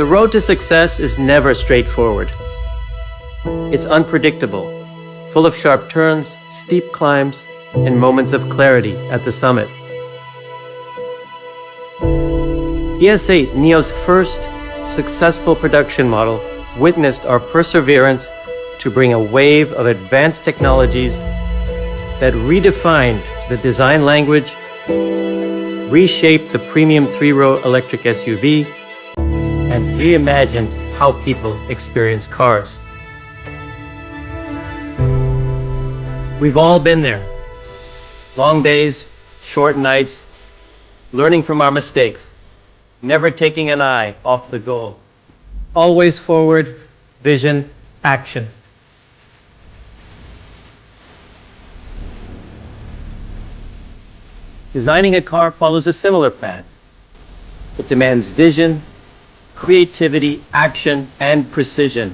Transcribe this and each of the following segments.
The road to success is never straightforward. It's unpredictable, full of sharp turns, steep climbs, and moments of clarity at the summit. ES8, NIO's first successful production model, witnessed our perseverance to bring a wave of advanced technologies that redefined the design language, reshaped the premium three-row electric SUV, and reimagined how people experience cars. We've all been there. Long days, short nights, learning from our mistakes, never taking an eye off the goal. Always forward, vision, action. Designing a car follows a similar path. It demands vision, creativity, action, and precision.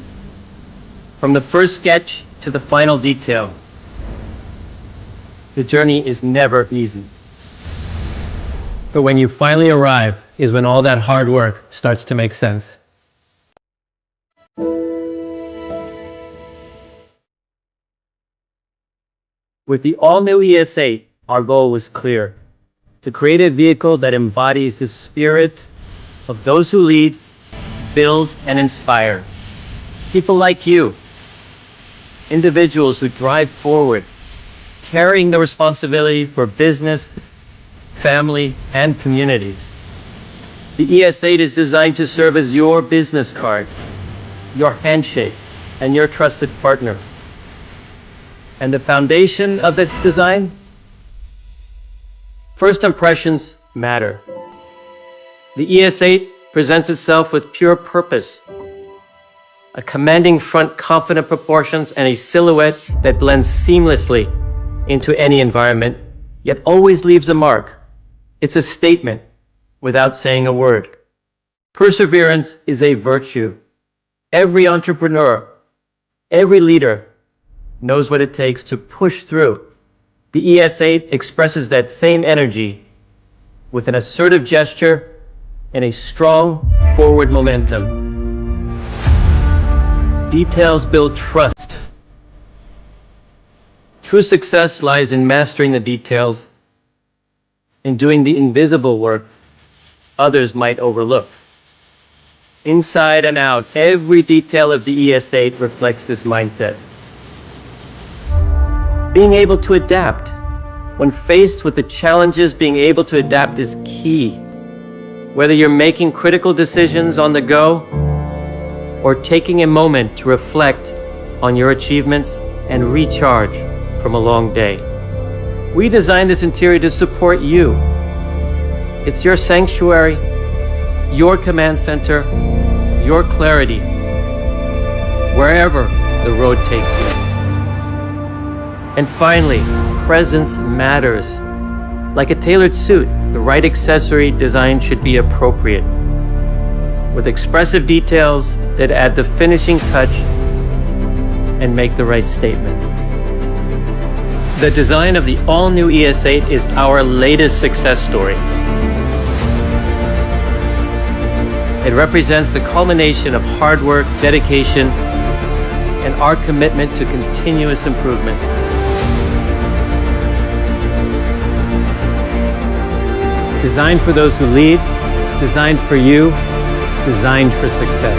From the first sketch to the final detail, the journey is never easy. But when you finally arrive is when all that hard work starts to make sense. With the all-new ES8, our goal was clear: to create a vehicle that embodies the spirit of those who lead, build, and inspire. People like you, individuals who drive forward, carrying the responsibility for business, family, and communities. The ES8 is designed to serve as your business card, your handshake, and your trusted partner. And the foundation of its design? First impressions matter. The ES8 presents itself with pure purpose, a commanding front, confident proportions, and a silhouette that blends seamlessly into any environment, yet always leaves a mark. It's a statement without saying a word. Perseverance is a virtue. Every entrepreneur, every leader knows what it takes to push through. The ES8 expresses that same energy with an assertive gesture and a strong forward momentum. Details build trust. True success lies in mastering the details, in doing the invisible work others might overlook. Inside and out, every detail of the ES8 reflects this mindset. Being able to adapt. When faced with the challenges, being able to adapt is key. Whether you're making critical decisions on the go or taking a moment to reflect on your achievements and recharge from a long day. We designed this interior to support you. It's your sanctuary, your command center, your clarity, wherever the road takes you. And finally, presence matters. Like a tailored suit, the right accessory design should be appropriate, with expressive details that add the finishing touch and make the right statement. The design of the all-new ES8 is our latest success story. It represents the culmination of hard work, dedication, and our commitment to continuous improvement. Designed for those who lead, designed for you, designed for success.